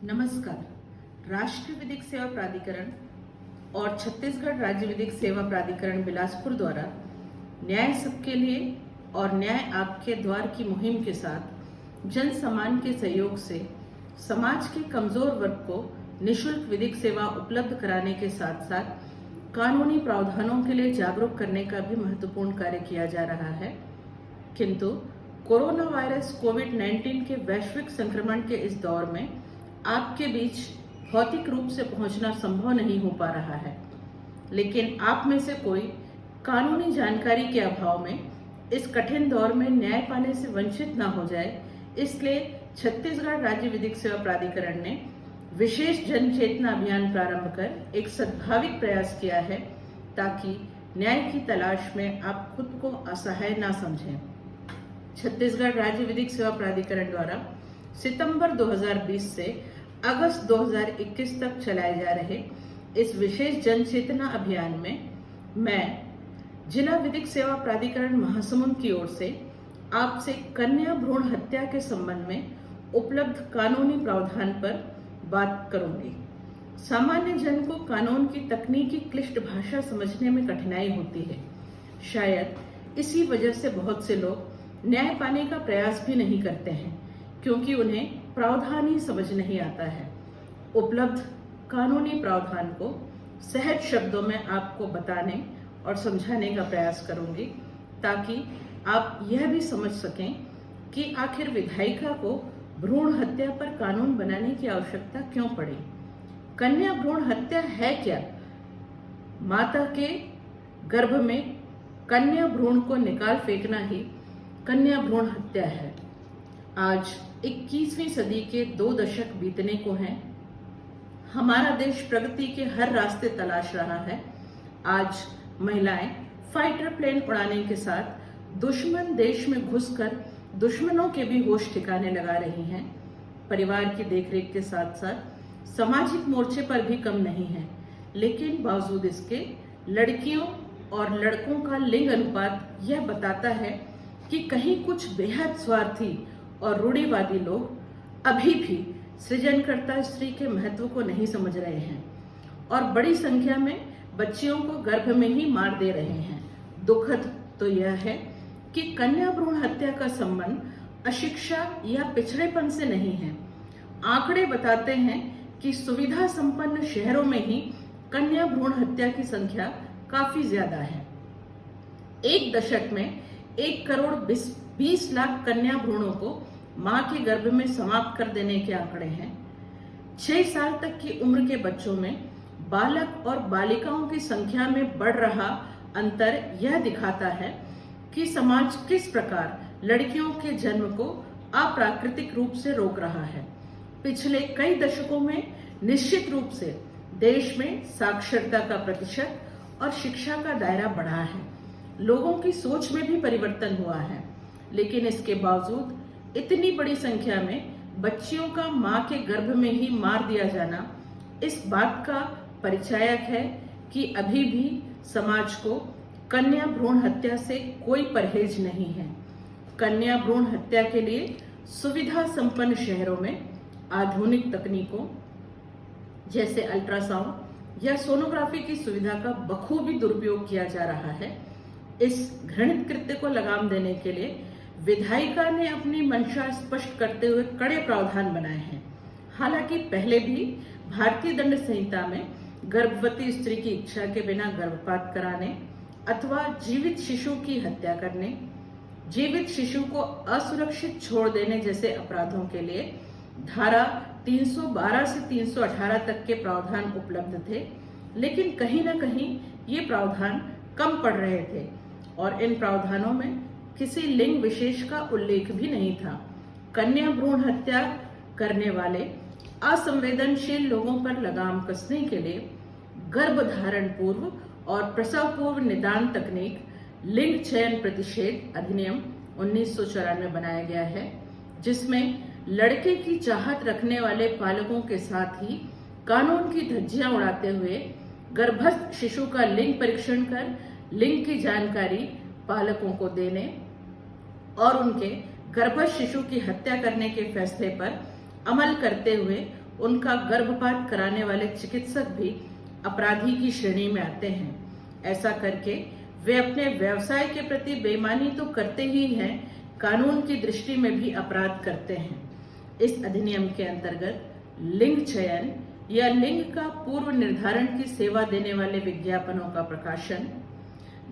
नमस्कार। राष्ट्रीय विधिक सेवा प्राधिकरण और छत्तीसगढ़ राज्य विधिक सेवा प्राधिकरण बिलासपुर द्वारा न्याय सबके लिए और न्याय आपके द्वार की मुहिम के साथ जन सम्मान के सहयोग से समाज के कमजोर वर्ग को निशुल्क विधिक सेवा उपलब्ध कराने के साथ साथ कानूनी प्रावधानों के लिए जागरूक करने का भी महत्वपूर्ण कार्य किया जा रहा है। किंतु कोरोना वायरस कोविड-19 के वैश्विक संक्रमण के इस दौर में आपके बीच भौतिक रूप से पहुंचना संभव नहीं हो पा रहा है, लेकिन आप में से कोई कानूनी जानकारी के अभाव में इस कठिन दौर में न्याय पाने से वंचित ना हो जाए, इसलिए छत्तीसगढ़ राज्य विधिक सेवा प्राधिकरण ने विशेष जन चेतना अभियान प्रारंभ कर एक सद्भाविक प्रयास किया है ताकि न्याय की तलाश में आप खुद को असहाय ना समझें। छत्तीसगढ़ राज्य विधिक सेवा प्राधिकरण द्वारा सितंबर 2020 से अगस्त 2021 तक चलाए जा रहे इस विशेष जन चेतना अभियान में मैं जिला विधिक सेवा प्राधिकरण महासमुंद की ओर से आपसे कन्या भ्रूण हत्या के संबंध में उपलब्ध कानूनी प्रावधान पर बात करूंगी। सामान्य जन को कानून की तकनीकी क्लिष्ट भाषा समझने में कठिनाई होती है। शायद इसी वजह से बहुत से लोग न्याय पाने का प्रयास भी नहीं करते हैं, क्योंकि उन्हें प्रावधान ही समझ नहीं आता है। उपलब्ध कानूनी प्रावधान को सहज शब्दों में आपको बताने और समझाने का प्रयास करूंगी ताकि आप यह भी समझ सकें कि आखिर विधायिका को भ्रूण हत्या पर कानून बनाने की आवश्यकता क्यों पड़ी। कन्या भ्रूण हत्या है क्या? माता के गर्भ में कन्या भ्रूण को निकाल फेंकना ही कन्या भ्रूण हत्या है। आज 21वीं सदी के 2 दशक बीतने को हैं। हमारा देश प्रगति के हर रास्ते तलाश रहा है। आज महिलाएं फाइटर प्लेन उड़ाने के साथ दुश्मन देश में घुसकर दुश्मनों के भी होश ठिकाने लगा रही हैं। परिवार की देखरेख के साथ साथ सामाजिक मोर्चे पर भी कम नहीं है, लेकिन बावजूद इसके लड़कियों और लड़कों का लिंग अनुपात यह बताता है कि कहीं कुछ बेहद स्वार्थी और रूढ़िवादी लोग अभी भी सृजनकर्ता स्त्री के महत्व को नहीं समझ रहे हैं और बड़ी संख्या में बच्चियों को गर्भ में ही मार दे रहे हैं। दुखद तो यह है कि कन्या भ्रूण हत्या का संबंध अशिक्षा या पिछड़ेपन से नहीं है। आंकड़े बताते हैं कि सुविधा संपन्न शहरों में ही कन्या भ्रूण हत्या की संख्या काफी ज्यादा है। एक दशक में 1 करोड़ 20 लाख कन्या भ्रूणों को मां के गर्भ में समाप्त कर देने के आंकड़े हैं। 6 साल तक की उम्र के बच्चों में बालक और बालिकाओं की संख्या में बढ़ रहा अंतर यह दिखाता है कि समाज किस प्रकार लड़कियों के जन्म को अप्राकृतिक रूप से रोक रहा है। पिछले कई दशकों में निश्चित रूप से देश में साक्षरता का प्रतिशत और शिक्षा का दायरा बढ़ा है। लोगों की सोच में भी परिवर्तन हुआ है, लेकिन इसके बावजूद इतनी बड़ी संख्या में बच्चियों का मां के गर्भ में ही मार दिया जाना इस बात का परिचायक है कि अभी भी समाज को कन्या भ्रूण हत्या से कोई परहेज नहीं है। कन्या भ्रूण हत्या के लिए सुविधा संपन्न शहरों में आधुनिक तकनीकों जैसे अल्ट्रासाउंड या सोनोग्राफी की सुविधा का बखूबी दुरुपयोग किया जा रहा है। इस घृणित कृत्य को लगाम देने के लिए विधायिका ने अपनी मंशा स्पष्ट करते हुए कड़े प्रावधान बनाए हैं। हालांकि पहले भी भारतीय दंड संहिता में गर्भवती स्त्री की इच्छा के बिना गर्भपात कराने अथवा जीवित शिशु की हत्या करने, जीवित शिशु को असुरक्षित छोड़ देने जैसे अपराधों के लिए धारा 312 से 318 तक के प्रावधान उपलब्ध थे, लेकिन कहीं न कहीं ये प्रावधान कम पड़ रहे थे और इन प्रावधानों में किसी लिंग विशेष का उल्लेख भी नहीं था। कन्या भ्रूण हत्या करने वाले असंवेदनशील लोगों पर लगाम कसने के लिए गर्भधारण पूर्व और प्रसव पूर्व निदान तकनीक लिंग चयन प्रतिषेध अधिनियम 1994 बनाया गया है, जिसमें लड़के की चाहत रखने वाले पालकों के साथ ही कानून की धज्जियां उड़ाते हुए गर्भस्थ शिशु का लिंग परीक्षण कर लिंग की जानकारी पालकों को देने और उनके गर्भस्थ शिशु की हत्या करने के फैसले पर अमल करते हुए उनका गर्भपात कराने वाले चिकित्सक भी अपराधी की श्रेणी में आते हैं। ऐसा करके वे अपने व्यवसाय के प्रति बेईमानी तो करते ही हैं, कानून की दृष्टि में भी अपराध करते हैं। इस अधिनियम के अंतर्गत लिंग चयन या लिंग का पूर्व निर्धारण की सेवा देने वाले विज्ञापनों का प्रकाशन,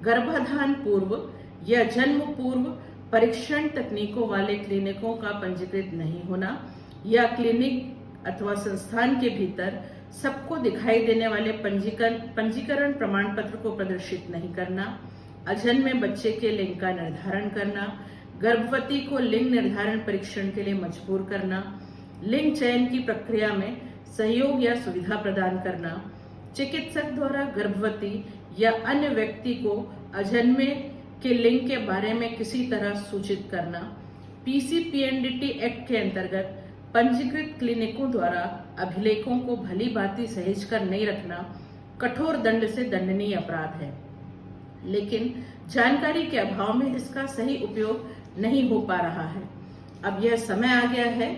गर्भाधान पूर्व या जन्म पूर्व परीक्षण तकनीकों वाले क्लिनिकों का पंजीकृत नहीं होना या क्लिनिक अथवा संस्थान के भीतर सबको दिखाई देने वाले पंजीकरण प्रमाण पत्र को प्रदर्शित नहीं करना, अजन्मे बच्चे के लिंग का निर्धारण करना, गर्भवती को लिंग निर्धारण परीक्षण के लिए मजबूर करना, लिंग चयन की प्रक्रिया में सहयोग या सुविधा प्रदान करना, चिकित्सक द्वारा गर्भवती या अन्य व्यक्ति को अजन्मे के लिंग के बारे में किसी तरह सूचित करना, पीसीपीएनडीटी एक्ट के अंतर्गत पंजीकृत क्लिनिकों द्वारा अभिलेखों को भली भांति सहेज कर नहीं रखना कठोर दंड से दंडनीय अपराध है। लेकिन जानकारी के अभाव में इसका सही उपयोग नहीं हो पा रहा है। अब यह समय आ गया है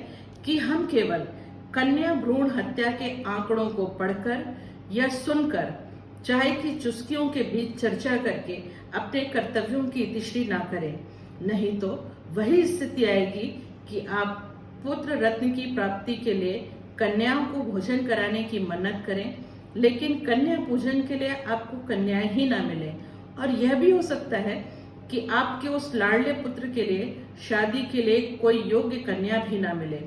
कि हम केवल कन्या भ्रूण हत्या के आंकड़ों को पढ़कर या सुनकर चाय की चुस्कियों के बीच चर्चा करके अपने कर्तव्यों की इतिश्री ना करें, नहीं तो वही स्थिति आएगी कि आप पुत्र रत्न की प्राप्ति के लिए कन्याओं को भोजन कराने की मन्नत करें, लेकिन कन्या पूजन के लिए आपको कन्याएं ही ना मिले। और यह भी हो सकता है कि आपके उस लाडले पुत्र के लिए शादी के लिए कोई योग्य कन्या भी ना मिले।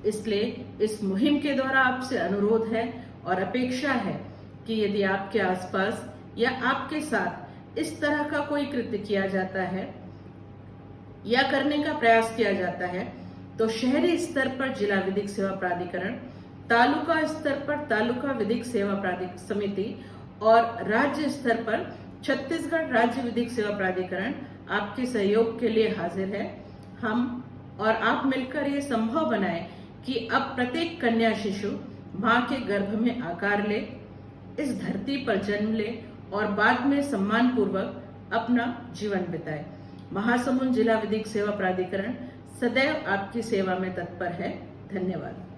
इसलिए इस मुहिम के द्वारा आपसे अनुरोध है और अपेक्षा है कि यदि आपके आसपास या आपके साथ इस तरह का कोई कृत्य किया जाता है या करने का प्रयास किया जाता है तो शहरी स्तर पर जिला विधिक सेवा प्राधिकरण, तालुका स्तर पर तालुका विधिक सेवा समिति और राज्य स्तर पर छत्तीसगढ़ राज्य विधिक सेवा प्राधिकरण आपके सहयोग के लिए हाजिर है। हम और आप मिलकर ये संभव बनाएं कि अब प्रत्येक कन्या शिशु मां के गर्भ में आकार ले, इस धरती पर जन्म ले और बाद में सम्मान पूर्वक अपना जीवन बिताए। महासमुंद जिला विधिक सेवा प्राधिकरण सदैव आपकी सेवा में तत्पर है। धन्यवाद।